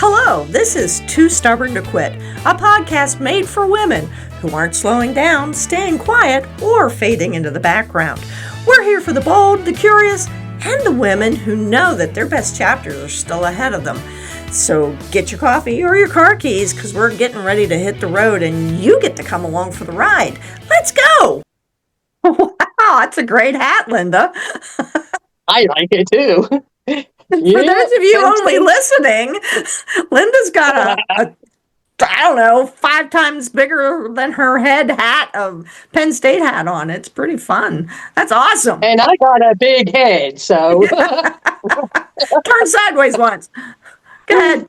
Hello, this is Too Stubborn to Quit, a podcast made for women who aren't slowing down, staying quiet, or fading into the background. We're here for the bold, the curious, and the women who know that their best chapters are still ahead of them. So get your coffee or your car keys, because we're getting ready to hit the road and you get to come along for the ride. Let's go! Wow, that's a great hat, Linda. I like it too. For those of you only listening, Linda's got a I don't know, 5 times bigger than her head hat of Penn State hat on. It's pretty fun. That's awesome. And I got a big head, so. Turn sideways once. Go ahead.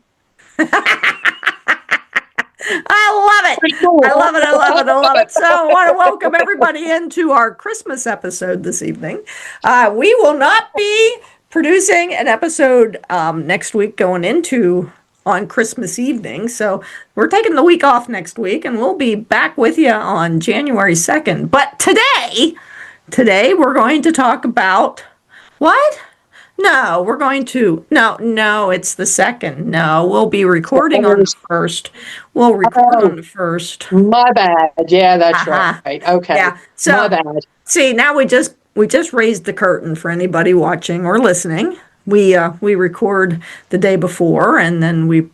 I love it. Cool. I love it. I love it. I love it. So I want to welcome everybody into our Christmas episode this evening. We will not be producing an episode next week going into on Christmas evening. So we're taking the week off next week and we'll be back with you on January 2nd. But today we're going to talk about what? No, we're going to, no, it's the 2nd. No, we'll be recording on the 1st. We'll record on the 1st. My bad. Yeah, that's right. Okay. Yeah. So, my bad. See, now we just raised the curtain for anybody watching or listening. We record the day before and then we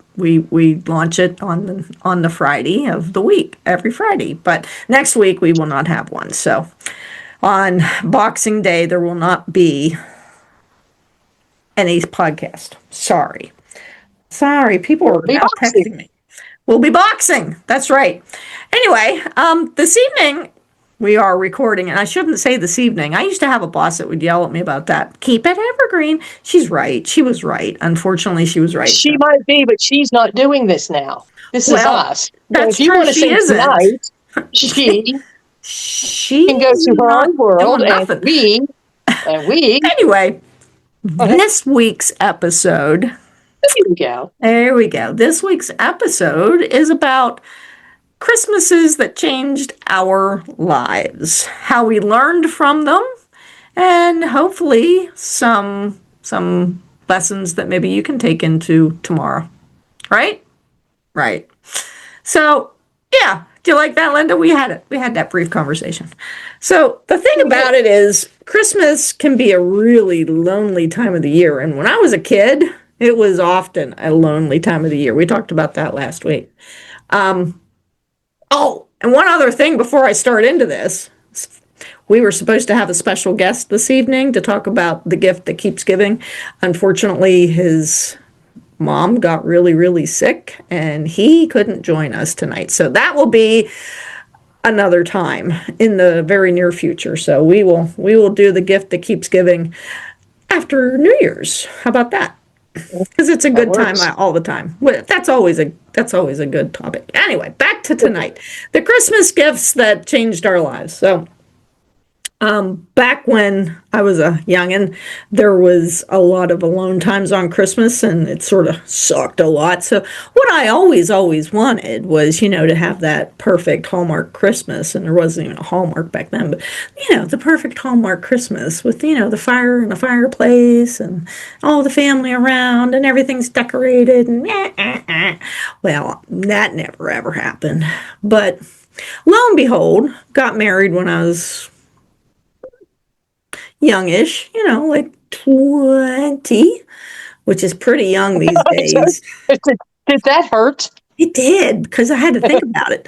launch it on the Friday of the week, every Friday. But next week we will not have one. So on Boxing Day there will not be any podcast. Sorry, people are now texting me. We'll be boxing. That's right. Anyway, this evening we are recording, and I shouldn't say this evening. I used to have a boss that would yell at me about that. Keep it evergreen. She's right. She was right. Unfortunately, she was right. She might be, but she's not doing this now. This is us. That's if you true. want to She say isn't. tonight, she can go to her own world, and we. Anyway, this week's episode. There we go. This week's episode is about Christmases that changed our lives, how we learned from them, and hopefully some lessons that maybe you can take into tomorrow. Right? Right. So, yeah. Do you like that, Linda? We had that brief conversation. So the thing about it is Christmas can be a really lonely time of the year. And when I was a kid, it was often a lonely time of the year. We talked about that last week. Oh, and one other thing before I start into this, we were supposed to have a special guest this evening to talk about the gift that keeps giving. Unfortunately, his mom got really, really sick and he couldn't join us tonight. So that will be another time in the very near future. So we will do the gift that keeps giving after New Year's. How about that? Because it's a good time all the time. That's always a good topic. Anyway, back to tonight. The Christmas gifts that changed our lives. So back when I was a youngin', there was a lot of alone times on Christmas, and it sort of sucked a lot. So what I always wanted was, to have that perfect Hallmark Christmas, and there wasn't even a Hallmark back then, but, the perfect Hallmark Christmas with, the fire and the fireplace and all the family around and everything's decorated and well, that never ever happened. But lo and behold, got married when I was youngish, like 20, which is pretty young these days. Did that hurt? It did, because I had to think about it.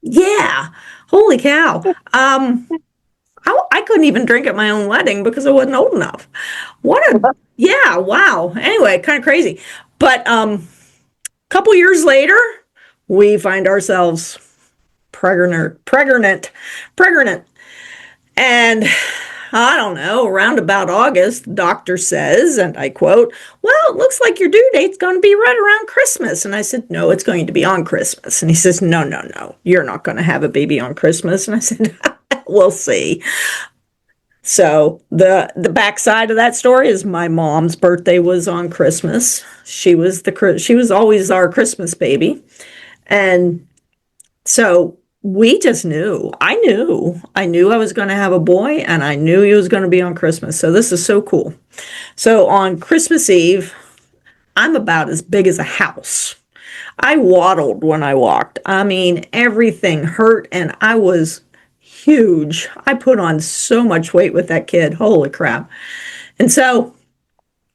Yeah, holy cow. I couldn't even drink at my own wedding because I wasn't old enough. Yeah, wow. Anyway, kind of crazy. But a couple years later, we find ourselves pregnant. And I don't know, around about August, the doctor says, and I quote, "Well, it looks like your due date's going to be right around Christmas." And I said, "No, it's going to be on Christmas." And he says, No, you're not going to have a baby on Christmas. And I said, "We'll see." So the backside of that story is my mom's birthday was on Christmas. She was always our Christmas baby. And so we just knew. I knew I was going to have a boy, and I knew he was going to be on Christmas. So this is so cool. So on Christmas Eve, I'm about as big as a house. I waddled when I walked. I mean, everything hurt and I was huge. I put on so much weight with that kid. Holy crap. And so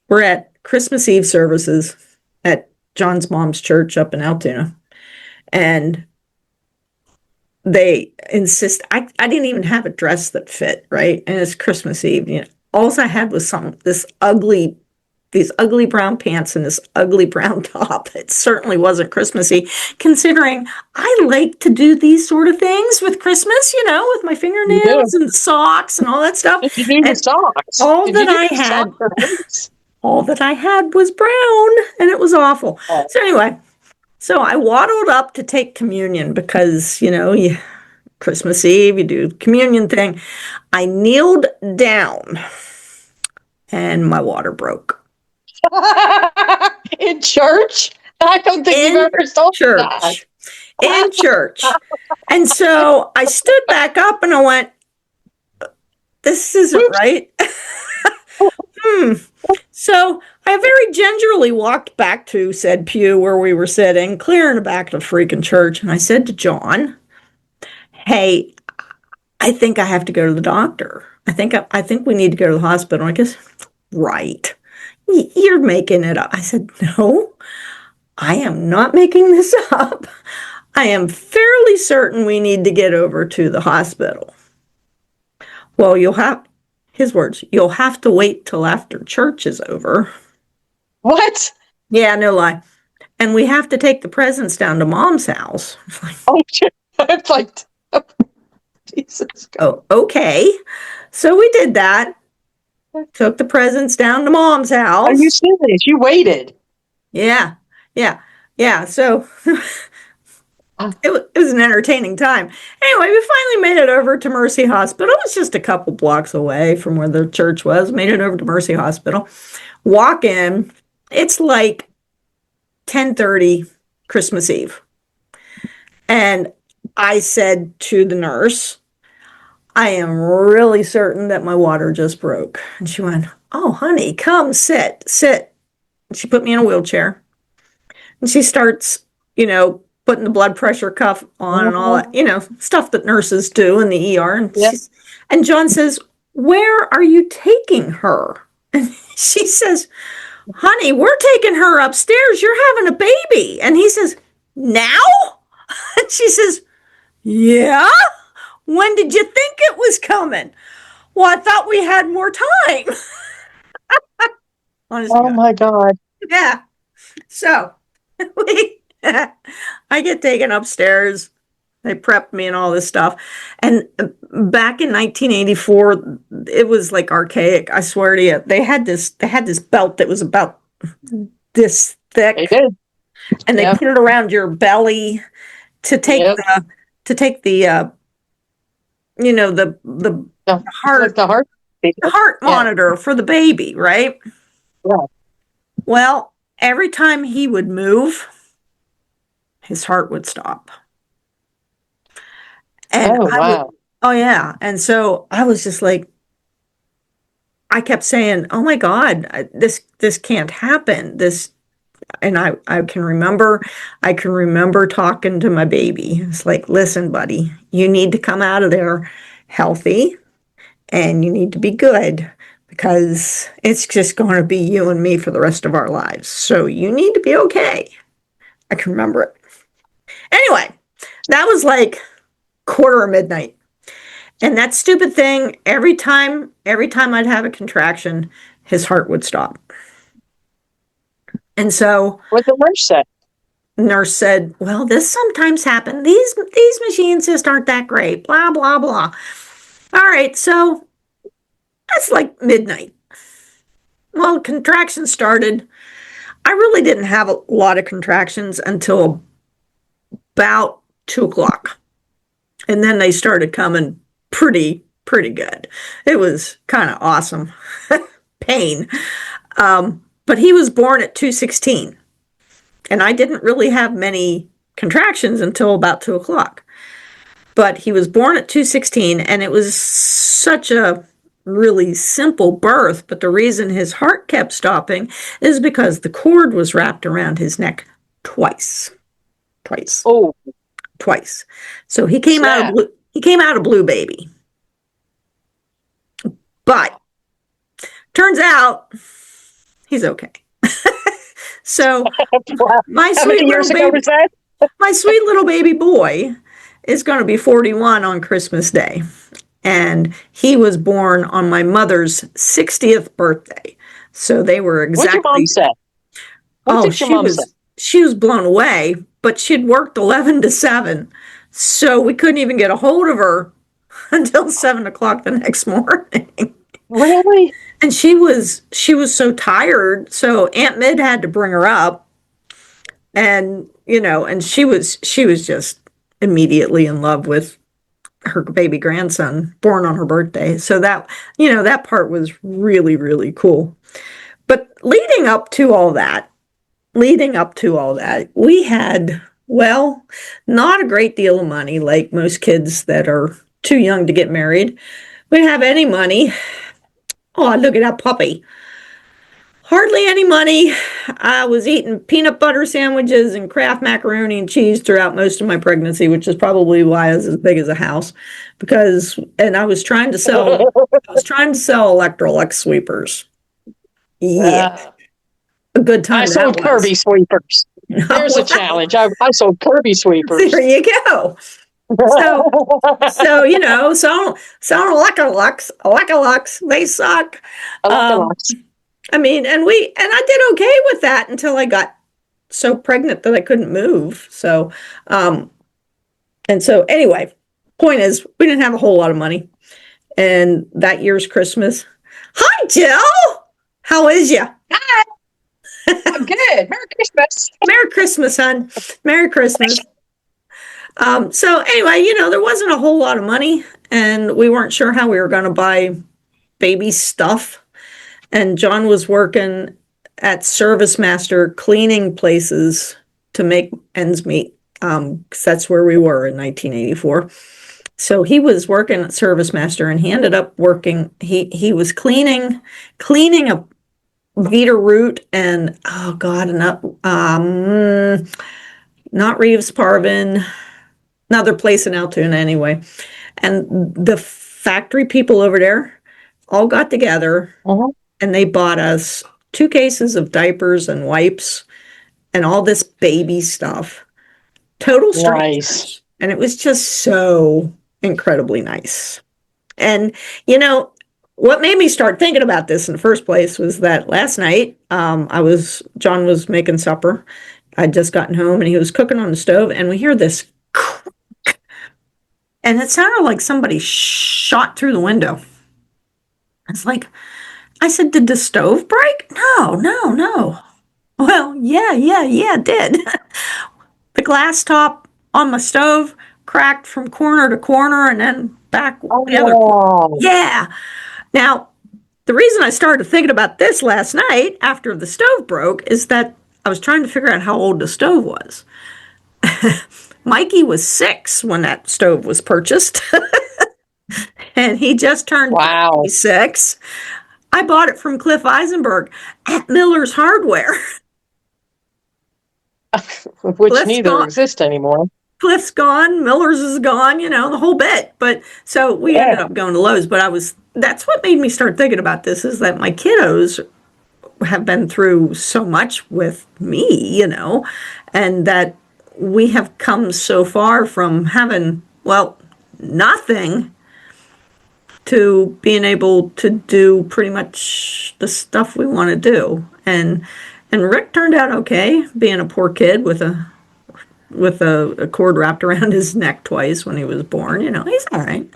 we're at Christmas Eve services at John's mom's church up in Altoona. And they insist I didn't even have a dress that fit, right? And it's Christmas Eve. All I had was these ugly brown pants and this ugly brown top. It certainly wasn't Christmassy, considering I like to do these sort of things with Christmas, with my fingernails and socks and all that stuff. Did you do the socks? All that I had was brown, and it was awful. Oh. So anyway, I waddled up to take communion because, Christmas Eve, you do communion thing. I kneeled down, and my water broke. In church? I don't think you've ever told that. In church. And so I stood back up and I went, this isn't right. So I very gingerly walked back to said pew where we were sitting, clear in the back of the freaking church. And I said to John, hey, I think I have to go to the doctor. I think we need to go to the hospital. I guess, right. You're making it up. I said, no, I am not making this up. I am fairly certain we need to get over to the hospital. Well, his words, you'll have to wait till after church is over. What? Yeah, no lie. And we have to take the presents down to Mom's house. It's like, Jesus. Oh, okay. So we did that. Took the presents down to Mom's house. Are you serious? You waited. Yeah. So it was an entertaining time. Anyway, we finally made it over to Mercy Hospital. It was just a couple blocks away from where the church was. Made it over to Mercy Hospital. Walk in. It's like 10:30 Christmas Eve. And I said to the nurse, I am really certain that my water just broke. And she went, oh, honey, come sit. And she put me in a wheelchair. And she starts, putting the blood pressure cuff on and all that, stuff that nurses do in the ER. And John says, where are you taking her? And she says, honey, we're taking her upstairs. You're having a baby. And he says, now? And she says, yeah? When did you think it was coming? Well, I thought we had more time. Honestly, oh, my God. Yeah. So I get taken upstairs. They prepped me and all this stuff. And back in 1984, it was like archaic. I swear to you. They had this belt that was about this thick. They did. And they put it around your belly to take the heart monitor for the baby, right? Yeah. Well, every time he would move, his heart would stop. And and so I was just like, I kept saying, oh my God, this can't happen. And I can remember talking to my baby. It's like, listen, buddy, you need to come out of there healthy and you need to be good because it's just going to be you and me for the rest of our lives. So you need to be okay. I can remember it. Anyway, that was like 12:45. And that stupid thing, every time I'd have a contraction, his heart would stop. And so what the nurse said? Nurse said, well, this sometimes happens. These machines just aren't that great. Blah, blah, blah. All right, so that's like midnight. Well, contractions started. I really didn't have a lot of contractions until about 2:00. And then they started coming pretty good. It was kind of awesome. Pain. But he was born at 2:16. And I didn't really have many contractions until about 2:00. But he was born at 2:16, and it was such a really simple birth, but the reason his heart kept stopping is because the cord was wrapped around his neck twice. Twice. Oh, Twice. So he came out of snap. blue baby. But turns out he's okay. So Wow. my How sweet many years little ago baby was that? my sweet little baby boy is going to be 41 on Christmas Day. And he was born on my mother's 60th birthday. So they were What'd your mom exactly, say? What oh, did your mom say? she was blown away, but she'd worked 11 to 7. So we couldn't even get a hold of her until 7 o'clock the next morning. Really? And she was so tired. So Aunt Mid had to bring her up, and and she was just immediately in love with her baby grandson born on her birthday. So that part was really, really cool. But leading up to all that, we had, well, not a great deal of money, like most kids that are too young to get married. We didn't have any money. Oh, look at that puppy. Hardly any money. I was eating peanut butter sandwiches and Kraft macaroni and cheese throughout most of my pregnancy, which is probably why I was as big as a house. And I was trying to sell, Electrolux sweepers. Yeah, Uh, a good I time that sold was. Kirby sweepers. There's a challenge. I sold Kirby There sweepers. you go. So, selling Electrolux, they suck. I like a Um, lot. and I did okay with that until I got so pregnant that I couldn't move. So anyway, point is, we didn't have a whole lot of money. And that year's Christmas, hi, Jill. How is you? Hi, I'm good. Merry Christmas. Merry Christmas, hon. Merry Christmas. So anyway, there wasn't a whole lot of money, and we weren't sure how we were going to buy baby stuff. And John was working at Service Master cleaning places to make ends meet, because that's where we were in 1984. So he was working at Service Master, and he ended up working. He was cleaning a Vita Root and, oh God, not Reeves Parvin, another place in Altoona anyway. And the factory people over there all got together, Mhm. and they bought us 2 cases of diapers and wipes and all this baby stuff. Total Nice. strangers. And it was just so incredibly nice. And, what made me start thinking about this in the first place was that last night, John was making supper. I'd just gotten home, and he was cooking on the stove, and we hear this, and it sounded like somebody shot through the window. It's like, I said, did the stove break? No, no, no. Well, yeah, it did. The glass top on my stove cracked from corner to corner and then back the other corner. Oh, Yeah. Now, the reason I started thinking about this last night after the stove broke is that I was trying to figure out how old the stove was. Mikey was 6 when that stove was purchased, and he just turned wow. 6. I bought it from Cliff Eisenberg at Miller's Hardware. Which Cliff's neither gone. exist anymore. Cliff's gone, Miller's is gone, the whole bit. But so we ended up going to Lowe's. But that's what made me start thinking about this, is that my kiddos have been through so much with me, and that we have come so far from having, well, nothing, to being able to do pretty much the stuff we want to do. And Rick turned out okay, being a poor kid with a cord wrapped around his neck twice when he was born. He's all right.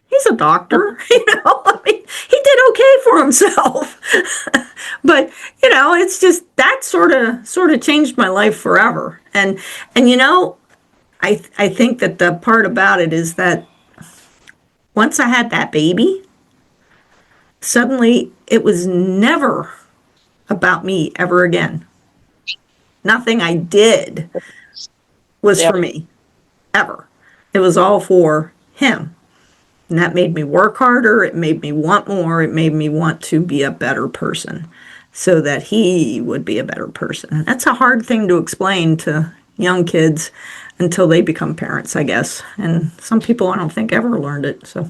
He's a doctor. He did okay for himself. But it's just that sort of changed my life forever. And I think that the part about it is that once I had that baby, suddenly it was never about me ever again. Nothing I did was Yep. for me, ever. It was all for him. And that made me work harder. It made me want more. It made me want to be a better person so that he would be a better person. And that's a hard thing to explain to young kids until they become parents, I guess. And some people I don't think ever learned it. So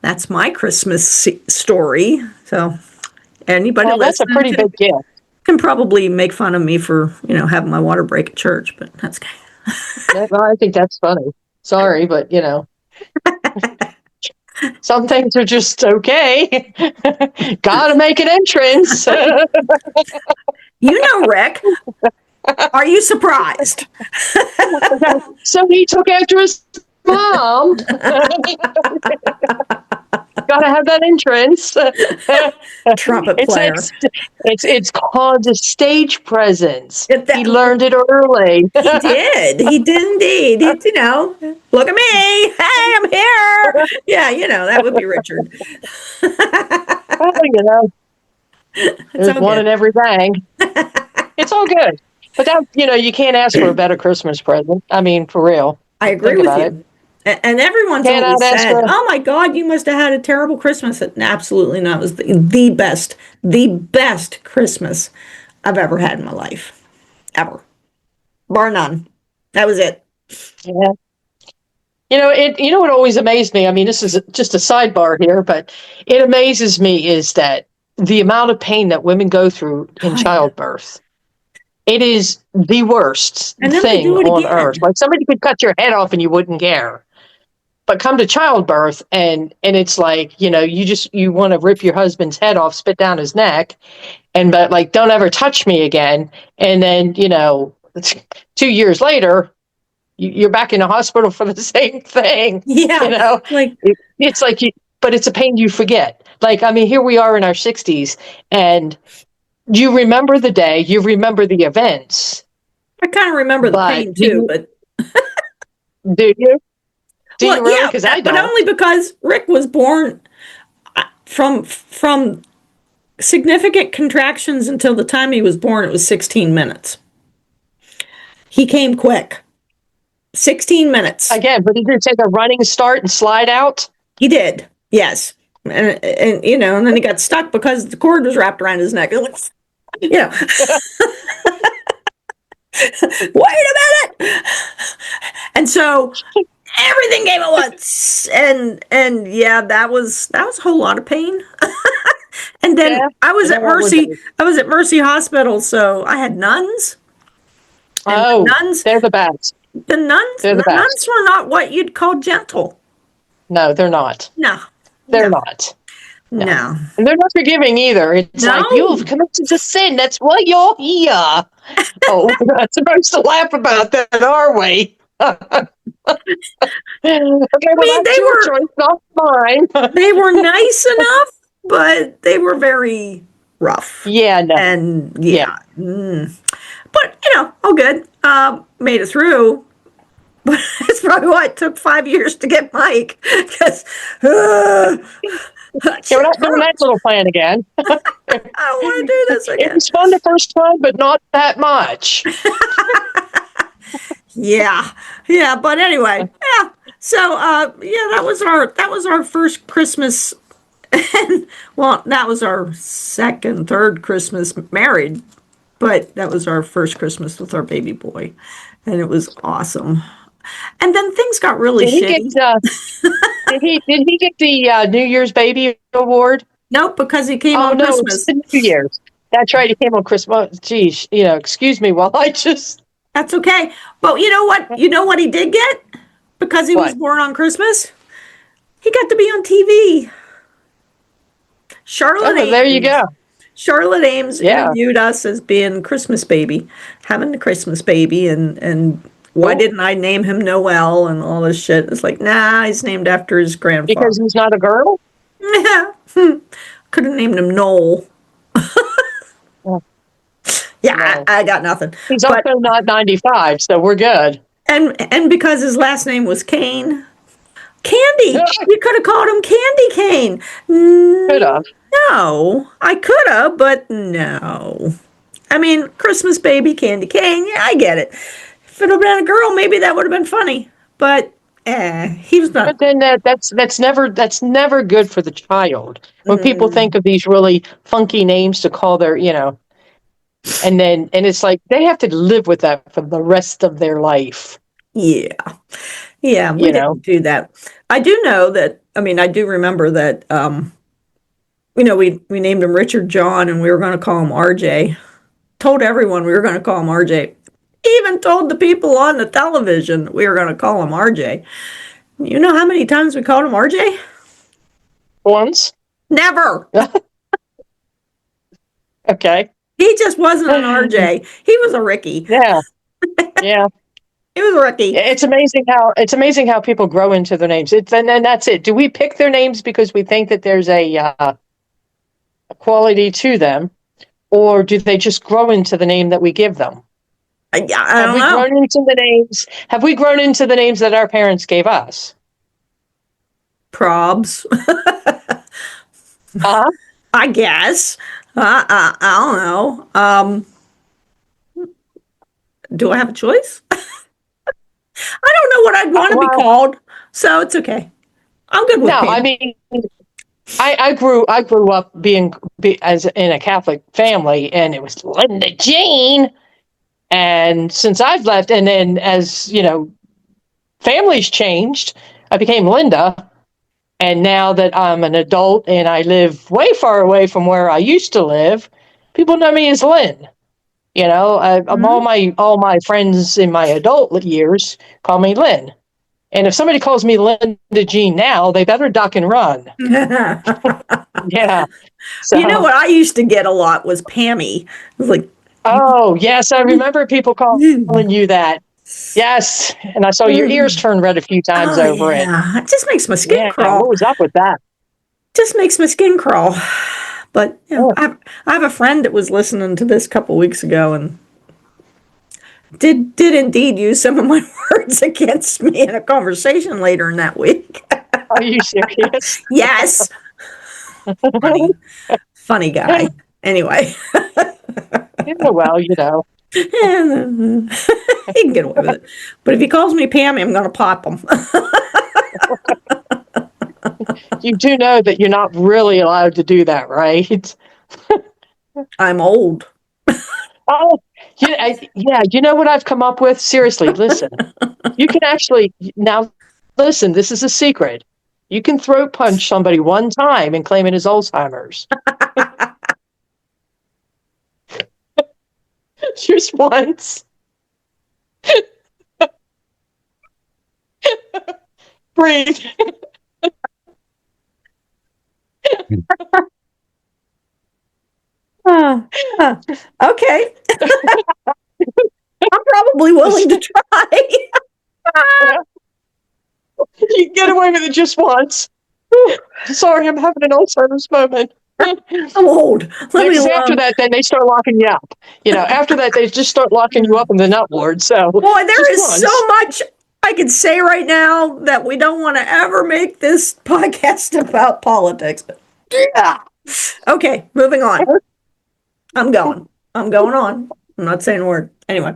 that's my Christmas story. So anybody Well, that's a listening pretty big gift. can probably make fun of me for, having my water break at church, but that's okay. Well, I think that's funny. Sorry, but some things are just okay. Gotta make an entrance. Rick, are you surprised? So he took after his mom. Gotta have that entrance. Trumpet It's player. it's called a stage presence. He He learned it early. did. He did indeed. Look at me. Hey, I'm here. Yeah, that would be Richard. Well, there's all one good. in every bang. It's all good. But that, you can't ask for a better Christmas present. I mean, for real. I agree Think with about you. And everyone's Cannot always ask said, for. "Oh my God, you must have had a terrible Christmas." Absolutely not. It was the best Christmas I've ever had in my life, ever, bar none. That was it. Yeah. What always amazed me, I mean, this is just a sidebar here, but it amazes me is that the amount of pain that women go through in Oh, yeah. childbirth. It is the worst And then they thing do it on earth. again. Like somebody could cut your head off and you wouldn't care. But come to childbirth and it's like, you want to rip your husband's head off, spit down his neck, but like don't ever touch me again. And then, 2 years later, you're back in the hospital for the same thing. Yeah, like It's like but it's a pain you forget. Like, I mean, here we are in our 60s and you remember the day, you remember the events. I kind of remember the But pain too, but do you? Do well, you really? yeah, Because I but don't. only because Rick was born from significant contractions until the time he was born. It was 16 minutes. He came quick. 16 minutes. Again, but he did take a running start and slide out. He did. Yes. And then he got stuck because the cord was wrapped around his neck. Yeah. Wait a minute. And so everything came at once. And yeah, that was a whole lot of pain. And then Yeah. I was Yeah, at that was Mercy. I was at Mercy Hospital, so I had nuns. And Oh, the nuns, they're the best. the nuns, They're the the nuns best. were not what you'd call gentle. No, they're not. No. They're No. not. No. And they're not forgiving either. It's No. like, you've committed to sin. That's why you're here. Oh, we're not supposed to laugh about that, are we? Okay, well, that's They your were choice, not mine. they were nice enough, but they were very rough. Yeah, no. And Yeah. but all good. Made it through. But it's probably why it took 5 years to get Mike. Because Yeah, we're not doing that little plan again. I don't want to do this It again. was fun the first time, but not that much. Yeah, but anyway, yeah. So, that was our first Christmas, and well, that was our third Christmas married, but that was our first Christmas with our baby boy, and it was awesome. And then things got really Did he shitty. did he get the New Year's Baby Award? Nope, because he came Oh on no, Christmas. it's the New Year's. That's right, he came on Christmas. Oh, geez, excuse me while I just That's okay. But you know what? You know what he did get? Because he was what? born on Christmas? He got to be on TV. Charlotte Oh, there you Ames. go. Charlotte Ames Yeah. interviewed us as being Christmas baby, having the Christmas baby, and why Cool. didn't I name him Noel and all this shit? It's like, nah, he's named after his grandfather. Because he's not a girl? Yeah. Could have named him Noel. Oh, Yeah, no. I got nothing. He's But also not 95, so we're good. and because his last name was Kane. Candy. You could have called him Candy Cane. Could have. No, I could have, but no. I mean, Christmas baby Candy Cane. Yeah, I get it. If it had been a girl, maybe that would have been funny. But He was not. But then that's never good for the child. When people think Mm, of these really funky names to call their, and it's like they have to live with that for the rest of their life. yeah, yeah, we You know, didn't do that. I do know that. I mean, I do remember that. We named him Richard John, and we were going to call him RJ. Told everyone we were going to call him RJ. Even told the people on the television we were going to call him RJ. You know how many times we called him RJ? once. Never. Okay. He just wasn't an RJ. He was a Ricky. Yeah. Yeah. He was a Ricky. It's amazing how people grow into their names. And then that's it. Do we pick their names because we think that there's a quality to them, or do they just grow into the name that we give them? I Have don't we know. grown into the names? Have we grown into the names that our parents gave us? Probs. Uh-huh. I guess. I don't know. Do I have a choice? I don't know what I'd want to be Well, called, so it's okay. I'm good with no, I Pam. mean, I grew up as in a Catholic family, and it was Linda Jean. And since I've left, and then as families changed, I became Linda. And now that I'm an adult and I live way far away from where I used to live, people know me as Lynn. Mhm. All my friends in my adult years call me Lynn. And if somebody calls me Linda Jean now, they better duck and run. Yeah. You know So, what I used to get a lot was Pammy. It was like, oh yes, I remember people calling you that. Yes, and I saw your ears turn red a few times oh over it. yeah, it just makes my skin Yeah, what crawl. was up with that? Just makes my skin crawl. But Oh, I have a friend that was listening to this a couple weeks ago and did indeed use some of my words against me in a conversation later in that week. are you serious? Yes, funny, funny guy. Anyway, Yeah, well, he can get away with it. But if he calls me Pammy, I'm going to pop him. you do know that you're not really allowed to do that, right? I'm old. Oh, yeah. You know what I've come up with? Seriously, listen. You can actually now listen. This is a secret. You can throat punch somebody one time and claim it as Alzheimer's. Just once. Breathe. Uh, uh, okay, I'm probably willing to try. You can get away with it just once. Sorry, I'm having an Alzheimer's moment. I'm old. Let me Because after alone. that, then they start locking you up. After that, they just start locking you up in the nut ward. So Boy, there just is so once. much I could say right now that we don't want to ever make this podcast about politics. But yeah. Okay, moving on. I'm going. I'm going on. I'm not saying a word. Anyway.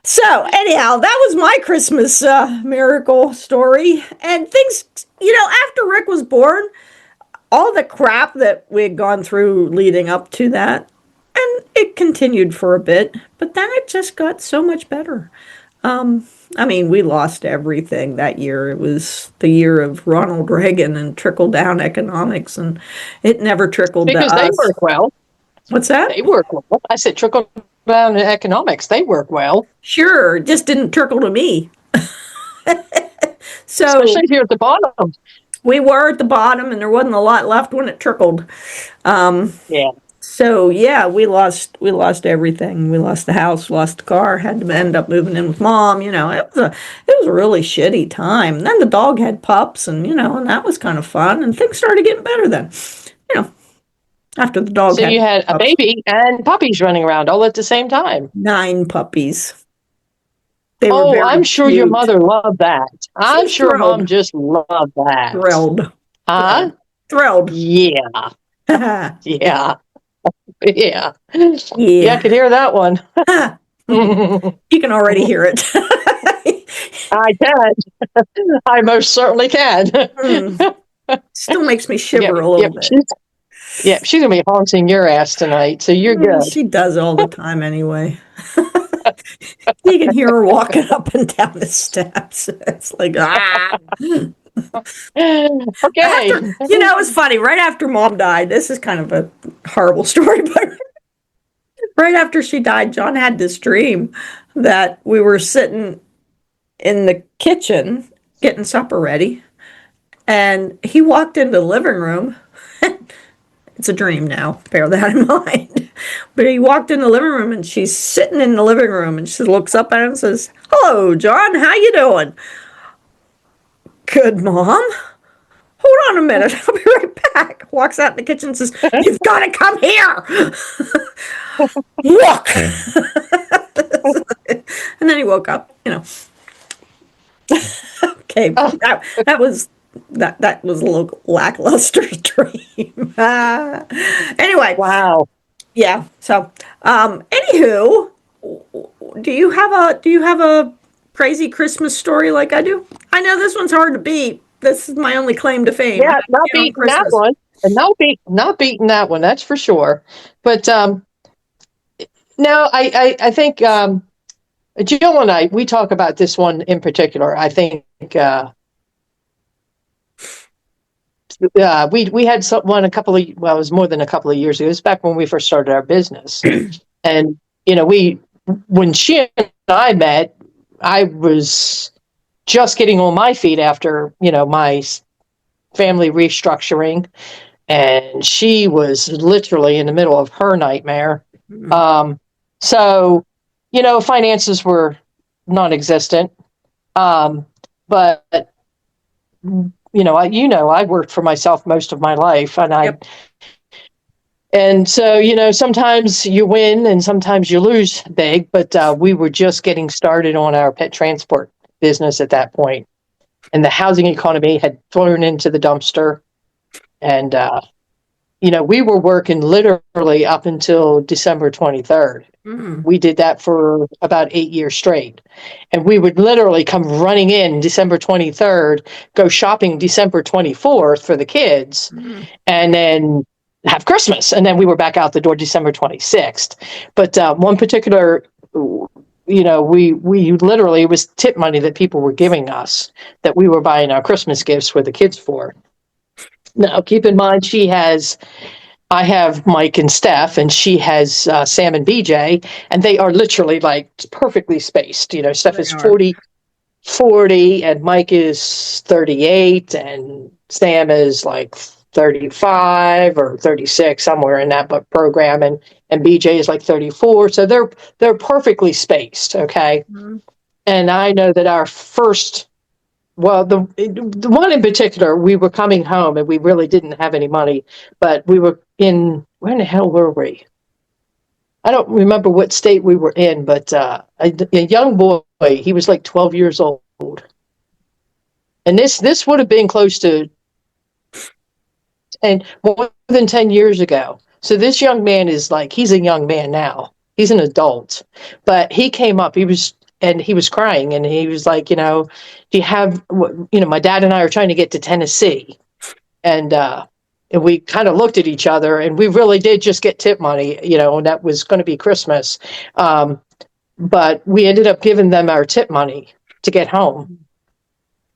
So, anyhow, that was my Christmas miracle story. And things, after Rick was born, all the crap that we had gone through leading up to that, and it continued for a bit, but then it just got so much better. I mean, we lost everything that year. It was the year of Ronald Reagan and trickle down economics, and it never trickled to Because they us. work well. What's that? They work well. I said trickle down in economics. They work well, Sure, it just didn't trickle to me. So especially here at the bottom. we were at the bottom, and there wasn't a lot left when it trickled. Um, Yeah. so yeah, we lost everything. We lost the house, lost the car, had to end up moving in with mom. It was a really shitty time. And then the dog had pups, and that was kind of fun. And things started getting better then. You know, after the dog So had you had a pups. baby and puppies running around all at the same time. 9 puppies. They were Oh, very I'm sure your cute. mother loved that. She I'm was sure mom thrilled, just loved that. thrilled, Huh? thrilled, thrilled. Yeah. Yeah. Yeah. Yeah, I Yeah. could hear that one. You can already hear it. I can. I most certainly can. Mm, still makes me Yep, shiver a yep. little bit. She's gonna be haunting your ass tonight, so you're good. She does all the time anyway. You can hear her walking up and down the steps. It's like, ah. Okay. It's funny. Right after mom died, this is kind of a horrible story, but right after she died, John had this dream that we were sitting in the kitchen getting supper ready, and he walked into the living room. It's a dream now, bear that in mind. But he walked in the living room and she's sitting in the living room and she looks up at him and says, "Hello, John, how you doing?" "Good, Mom." "Hold on a minute, I'll be right back." Walks out in the kitchen and says, "You've got to come here. Look." And then he woke up. Okay, that was a little lackluster dream. Anyway, Wow. yeah. So, anywho, do you have a crazy Christmas story like I do? I know this one's hard to beat. This is my only claim to fame. I Yeah, have not a kid on beating that Christmas. one. And not beating that one, that's for sure. But no, I think Jill and I we talk about this one in particular. I think we had one a couple of well, it was more than a couple of years ago. It was back when we first started our business, and we when she and I met, I was just getting on my feet after my family restructuring, and she was literally in the middle of her nightmare. So finances were non-existent, but I worked for myself most of my life, Yep. and so sometimes you win and sometimes you lose big. But we were just getting started on our pet transport business at that point, and the housing economy had thrown into the dumpster, and we were working literally up until December 23rd. We did that for about 8 years straight. And we would literally come running in December 23rd, go shopping December 24th for the kids, and then have Christmas. And then we were back out the door December 26th. But one particular, we literally, it was tip money that people were giving us that we were buying our Christmas gifts for the kids for. Now, keep in mind, I have Mike and Steph, and she has Sam and BJ, and they are literally like perfectly spaced. Steph They is are. 40, and Mike is 38, and Sam is like 35 or 36, somewhere in that program, and BJ is like 34. So they're perfectly spaced, okay? And I know that our first well, the one in particular, we were coming home and we really didn't have any money, but we were where in the hell were we? I don't remember what state we were in, but a young boy, he was like 12 years old. And this would have been close to more than 10 years ago. So this young man he's a young man now. He's an adult. But he came up, he was crying, and he was like, do you have, my dad and I are trying to get to Tennessee. And we kind of looked at each other, and we really did just get tip money, and that was going to be Christmas. But we ended up giving them our tip money to get home.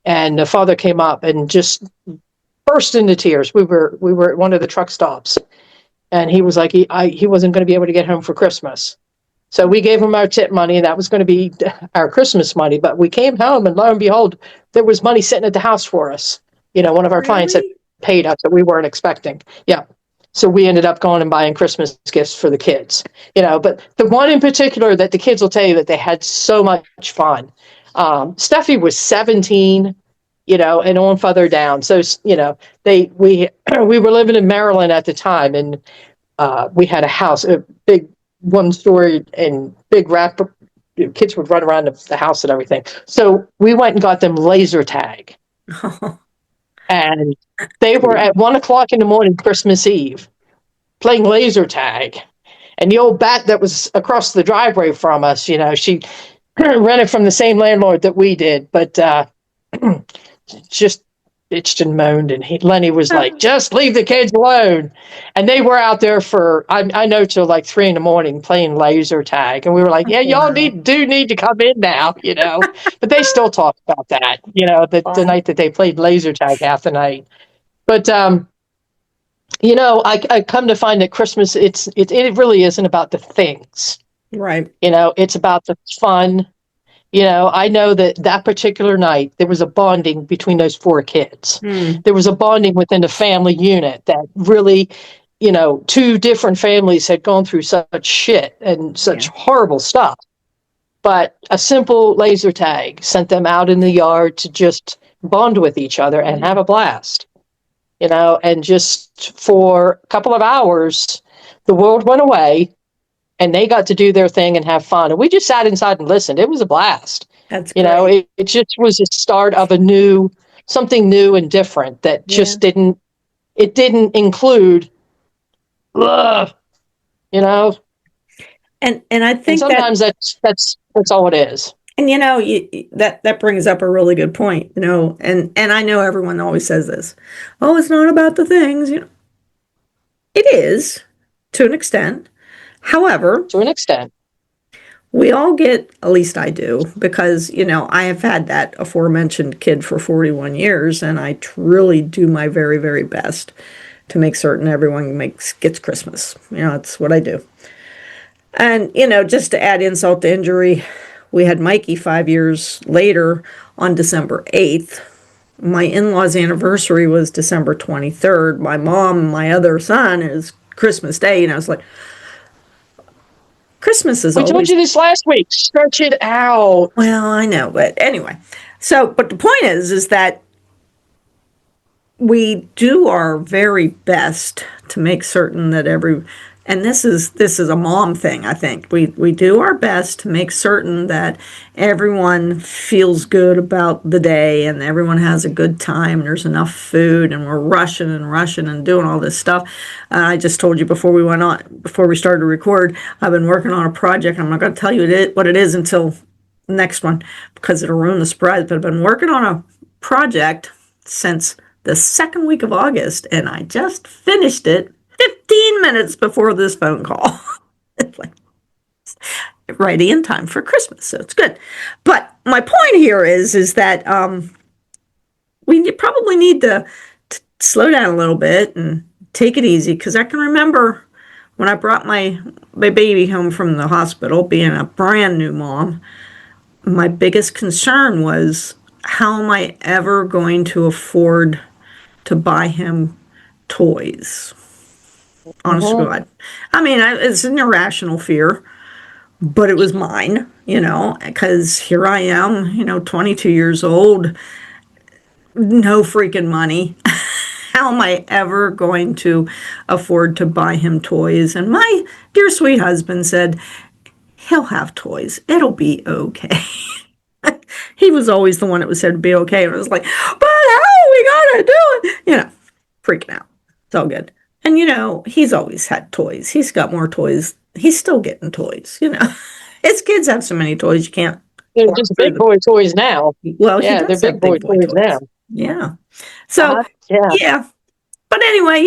And the father came up and just burst into tears. We were at one of the truck stops, and he was like, he wasn't going to be able to get home for Christmas. So we gave him our tip money, and that was going to be our Christmas money. But we came home, and lo and behold, there was money sitting at the house for us. One of our clients had Really? paid us that we weren't expecting. Yeah. So we ended up going and buying Christmas gifts for the kids. But the one in particular that the kids will tell you that they had so much fun. Steffi was 17, and on further down. So, we were living in Maryland at the time, and we had a house, a big one-story and big wrap. Kids would run around the house and everything. So we went and got them laser tag. And they were at 1:00 in the morning, Christmas Eve, playing laser tag. And the old bat that was across the driveway from us, rented from the same landlord that we did, but just bitched and moaned. And Lenny was like, just leave the kids alone. And they were out there for, I know, till like 3 a.m. playing laser tag. And we were like, yeah, y'all Wow. do need to come in now, But they still talk about that, the Wow. night that they played laser tag half the night. But, I come to find that Christmas, it really isn't about the things, Right. it's about the fun. I know that particular night, there was a bonding between those 4 kids. Hmm. There was a bonding within the family unit that really, two different families had gone through such shit and such Yeah. horrible stuff. But a simple laser tag sent them out in the yard to just bond with each other and have a blast, and just for a couple of hours, the world went away and they got to do their thing and have fun. And we just sat inside and listened. It was a blast. That's great. It just was a start of something new and different that Yeah. just didn't include, ugh, you know, And I and think that, sometimes that's all it is. and that brings up a really good point, and I know everyone always says this. Oh, it's not about the things, It is to an extent. However, To an extent. we all get, at least I do, because, I have had that aforementioned kid for 41 years, and I truly do my very, very best to make certain everyone gets Christmas. It's what I do. And, just to add insult to injury, we had Mikey 5 years later on December 8th. My in-laws' anniversary was December 23rd. My mom, my other son, is Christmas Day. It's like, Christmas is We told always, you this last week. Stretch it out. well, I know, but anyway. So, but the point is that we do our very best to make certain that and this is a mom thing. I think we do our best to make certain that everyone feels good about the day and everyone has a good time and there's enough food and we're rushing and doing all this stuff. I just told you before we started to record, I've been working on a project. I'm not going to tell you what it is until the next one because it'll ruin the surprise, but I've been working on a project since the second week of August, and I just finished it 15 minutes before this phone call. It's like ready in time for Christmas, so it's good. But my point here is that we probably need to slow down a little bit and take it easy, because I can remember when I brought my baby home from the hospital, being a brand new mom, my biggest concern was, how am I ever going to afford to buy him toys? Honest to Mm-hmm. God. I mean, it's an irrational fear, but it was mine, because here I am, 22 years old, no freaking money. How am I ever going to afford to buy him toys? And my dear sweet husband said, he'll have toys. It'll be okay. He was always the one that was said to be okay. And it was like, but how are we going to do it? Freaking out. It's all good. And, he's always had toys. He's got more toys. He's still getting toys, His kids have so many toys you can't They're walk just through big them. boy toys now. Well, he Yeah, they're does big have boy big boy toys now. toys. Yeah. So, Uh-huh. Yeah. yeah. But anyway,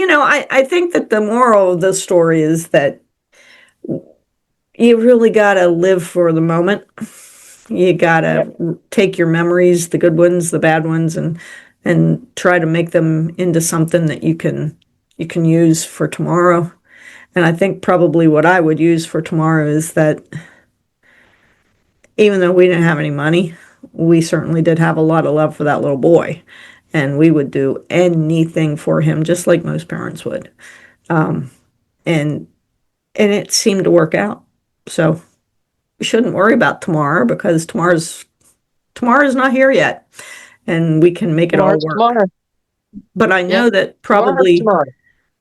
I think that the moral of the story is that you really got to live for the moment. You got Yep. to take your memories, the good ones, the bad ones, and try to make them into something that you can use for tomorrow. And I think probably what I would use for tomorrow is that even though we didn't have any money, we certainly did have a lot of love for that little boy. And we would do anything for him, just like most parents would. And it seemed to work out. So we shouldn't worry about tomorrow, because tomorrow's not here yet, and we can make it all Tomorrow's work. tomorrow. But I know Yep. that Tomorrow's probably tomorrow.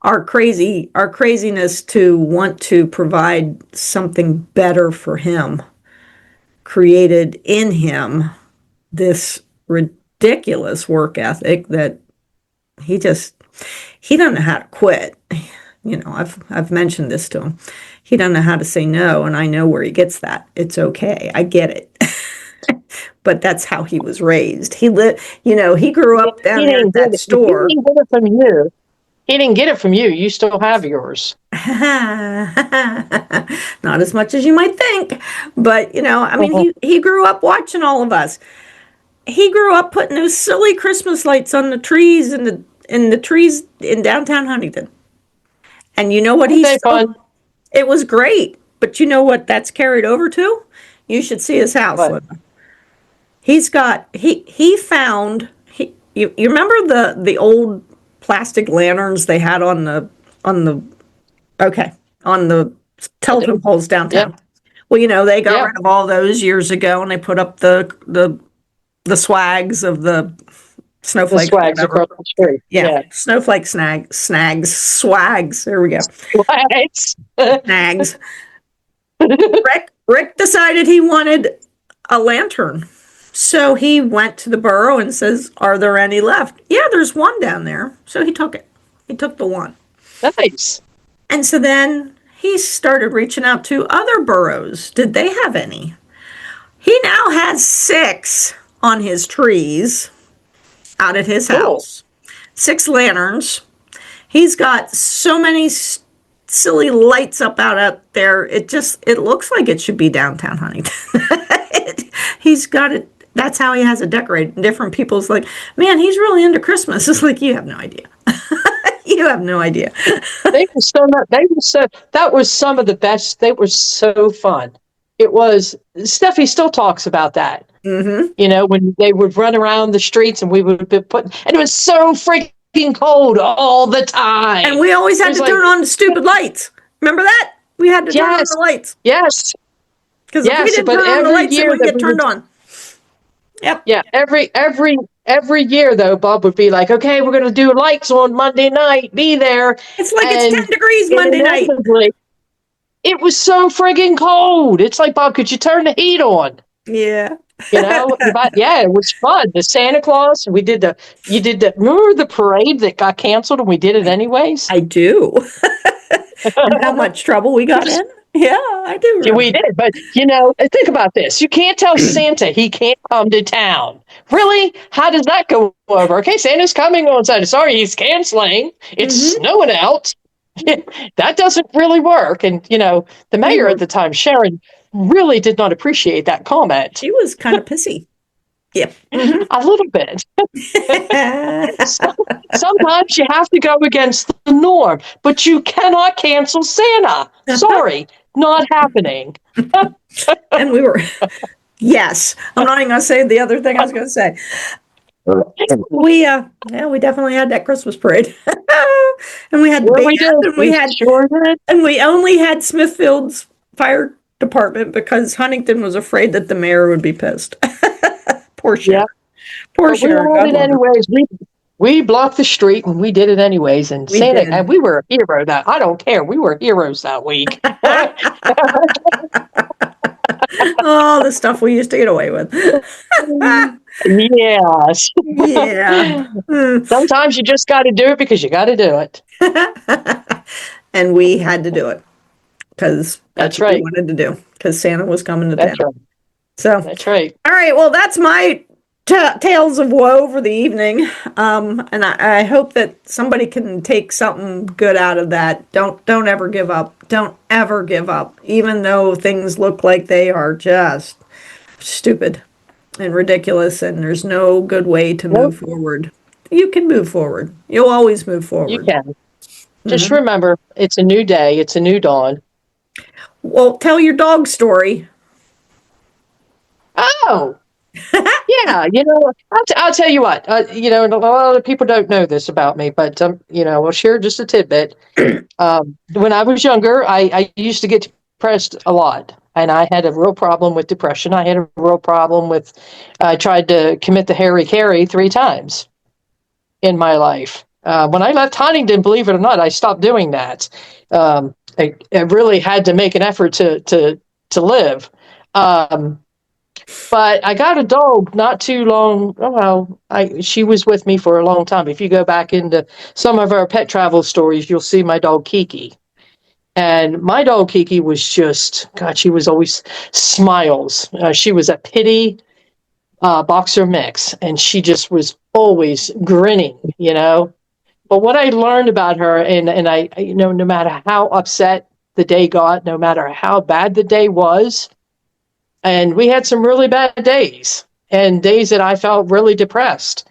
our craziness to want to provide something better for him created in him this ridiculous work ethic that he doesn't know how to quit. I've mentioned this to him. He doesn't know how to say no, and I know where he gets that. It's okay. I get it. but that's how he was raised. He grew up down He there at didn't get that it. He store. didn't get it from you. He didn't get it from you. You still have yours. Not as much as you might think, but I mean, he grew up watching all of us. He grew up putting those silly Christmas lights on the trees in the trees in downtown Huntington. And you know what Aren't he they still fun? it was great, but you know what that's carried over to? You should see his house, But Linda. He found you remember the old plastic lanterns they had on the okay, on the I telephone do. poles downtown. Yep. Well, they got Yep. rid of all those years ago and they put up the swags of the The snowflakes or swags whatever. across the street. Yeah, Yeah. snowflake snags, swags. There we go. Swags. Snags. Rick decided he wanted a lantern. So he went to the borough and says, "Are there any left?" "Yeah, there's one down there." So he took it. He took the one. Nice. And so then he started reaching out to other boroughs. Did they have any? He now has 6 on his trees out at his Cool. house. 6 lanterns. He's got so many silly lights up out there. It looks like it should be downtown Huntington. He's got it. That's how he has it decorated. Different people's like, man, he's really into Christmas. It's like, you have no idea. You have no idea. They were so much, they were so that was some of the best. They were so fun. It was Steffi still talks about that. Mm-hmm. When they would run around the streets and we would be and it was so freaking cold all the time. And we always It had was to like, turn on the stupid lights. Remember that? We had to turn on yes, the lights. yes, Because if we yes. didn't But turn on the every lights, it year wouldn't that get we would, turned on. Yep. yeah, every year though, Bob would be like, okay, we're going to do lights on Monday night. Be there. It's like it's And 10 degrees Monday night. inevitably, it was so friggin' cold. It's like, Bob, could you turn the heat on? Yeah. But yeah, it was fun. The Santa Claus, remember the parade that got canceled and we did it anyways? I do. And how much trouble we got in? Yeah, I do Yeah, we remember. did. But, think about this. You can't tell Santa he can't come to town. Really? How does that go over? Okay, Santa's coming on Sunday. Sorry, he's canceling. It's snowing out. That doesn't really work. And, the mayor at the time, Sharon, really did not appreciate that comment. She was kind of pissy. Yep. A little bit. Sometimes you have to go against the norm, but you cannot cancel Santa. Sorry, not happening. And we were, yes. I'm not even going to say the other thing I was going to say. We definitely had that Christmas parade. And we had the Well, we band, did. and we had, Sure did. and we only had Smithfield's fire department because Huntington was afraid that the mayor would be pissed. Poor Sharon. Yeah. Poor But we Sharon. did God it love her. anyways. We blocked the street and we did it anyways. And We Santa, did. and we were a hero that I don't care. We were heroes that week. Oh, the stuff we used to get away with. Yes. Yeah. Sometimes you just got to do it because you got to do it. And we had to do it because That's what we right. wanted to do because Santa was coming to That's town. right. So, That's right. all right. Well, that's my tales of woe for the evening. And I hope that somebody can take something good out of that. Don't ever give up. Don't ever give up, even though things look like they are just stupid and ridiculous, and there's no good way to move forward. You can move forward. You'll always move forward. You can. Just remember, it's a new day. It's a new dawn. Well, tell your dog story. Oh, yeah. I'll tell you what. And a lot of people don't know this about me, but I'll share just a tidbit. When I was younger, I used to get depressed a lot, and I had a real problem with depression. I had a real problem with. I tried to commit the Harry Carey 3 times in my life. When I left Huntington, believe it or not, I stopped doing that. I really had to make an effort to live. But I got a dog not too long. Oh, well, she was with me for a long time. If you go back into some of our pet travel stories, you'll see my dog Kiki. And my dog Kiki was just, God, she was always smiles. She was a pity boxer mix, and she just was always grinning, But what I learned about her, and I, no matter how upset the day got, no matter how bad the day was, and we had some really bad days and days that I felt really depressed.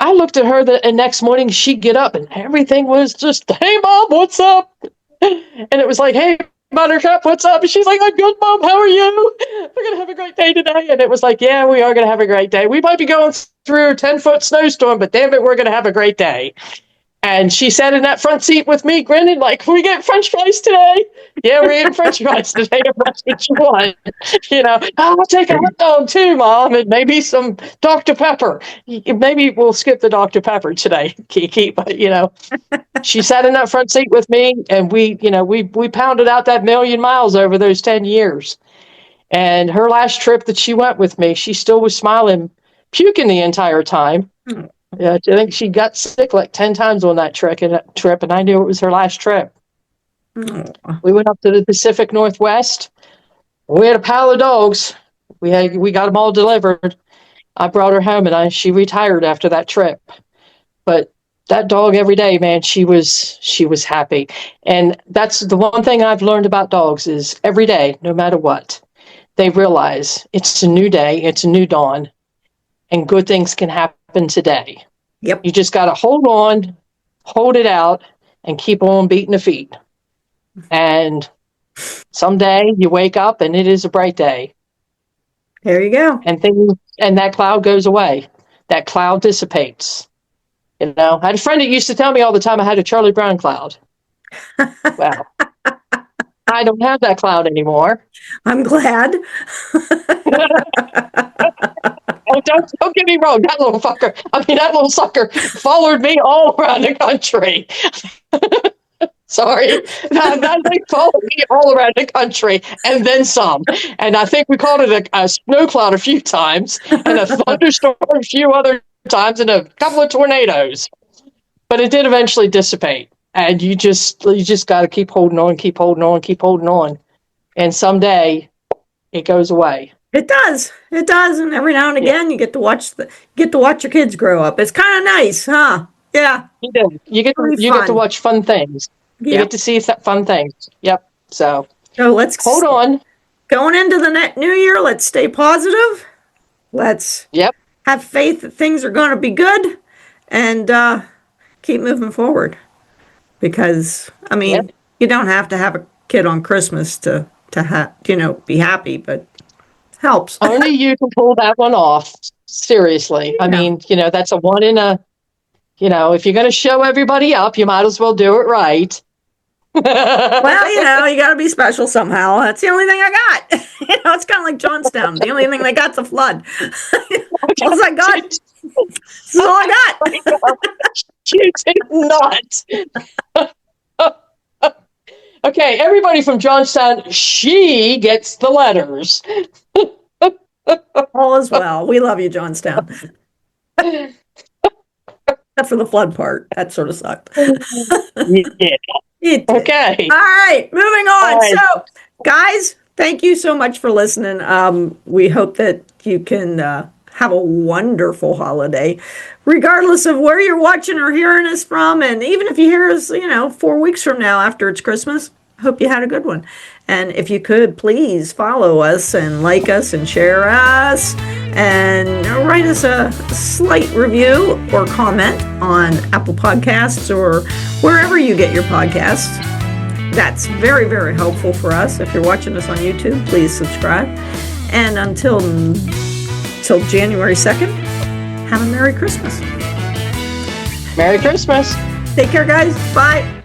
I looked at her the next morning, she'd get up and everything was just, hey, Mom, what's up? And it was like, hey, Buttercup, what's up? And she's like, I'm good, Mom. How are you? We're going to have a great day today. And it was like, yeah, we are going to have a great day. We might be going through a 10-foot snowstorm, but damn it, we're going to have a great day. And she sat in that front seat with me, grinning like, we get French fries today? Yeah, we're eating French fries today if that's what you want. I'll take a hot dog too, Mom, and maybe some Dr. Pepper. Maybe we'll skip the Dr. Pepper today, Kiki, but, she sat in that front seat with me, and we pounded out that 1,000,000 miles over those 10 years. And her last trip that she went with me, she still was smiling, puking the entire time. Yeah, I think she got sick like 10 times on that trip, and I knew it was her last trip. We went up to the Pacific Northwest. We had a pile of dogs. We got them all delivered. I brought her home, and she retired after that trip. But that dog every day, man, she was happy. And that's the one thing I've learned about dogs is every day, no matter what, they realize it's a new day, it's a new dawn, and good things can happen today. Yep. You just got to hold on, hold it out, and keep on beating the feet. And someday you wake up and it is a bright day. There you go. And that cloud goes away. That cloud dissipates. I had a friend that used to tell me all the time I had a Charlie Brown cloud. Well, I don't have that cloud anymore. I'm glad. Oh, don't get me wrong. That little sucker followed me all around the country. Sorry. That thing followed me all around the country and then some. And I think we called it a snow cloud a few times and a thunderstorm a few other times and a couple of tornadoes. But it did eventually dissipate. And you just got to keep holding on, keep holding on, keep holding on. And someday it goes away. It does. And every now and again, you get to watch your kids grow up. It's kind of nice, huh? Yeah. You do. You get to watch fun things. You get to see fun things. Yep. So let's hold on. Going into the new year, let's stay positive. Let's have faith that things are going to be good, and keep moving forward. Because you don't have to have a kid on Christmas to be happy, but helps. Only you can pull that one off. Seriously. I mean, that's a one in a, if you're going to show everybody up, you might as well do it right. Well, you got to be special somehow. That's the only thing I got. It's kind of like Johnstown. The only thing they got's a flood. That's all I got. That's all I got. You did not. Okay, everybody from Johnstown, she gets the letters. All is well. We love you, Johnstown. Except for the flood part. That sort of sucked. Yeah. Okay. All right, moving on. Right. So, guys, thank you so much for listening. We hope that you can have a wonderful holiday, regardless of where you're watching or hearing us from. And even if you hear us, 4 weeks from now after it's Christmas, hope you had a good one. And if you could, please follow us and like us and share us and write us a slight review or comment on Apple Podcasts or wherever you get your podcasts. That's very, very helpful for us. If you're watching us on YouTube, please subscribe. And until January 2nd, have a Merry Christmas. Merry Christmas. Take care, guys. Bye.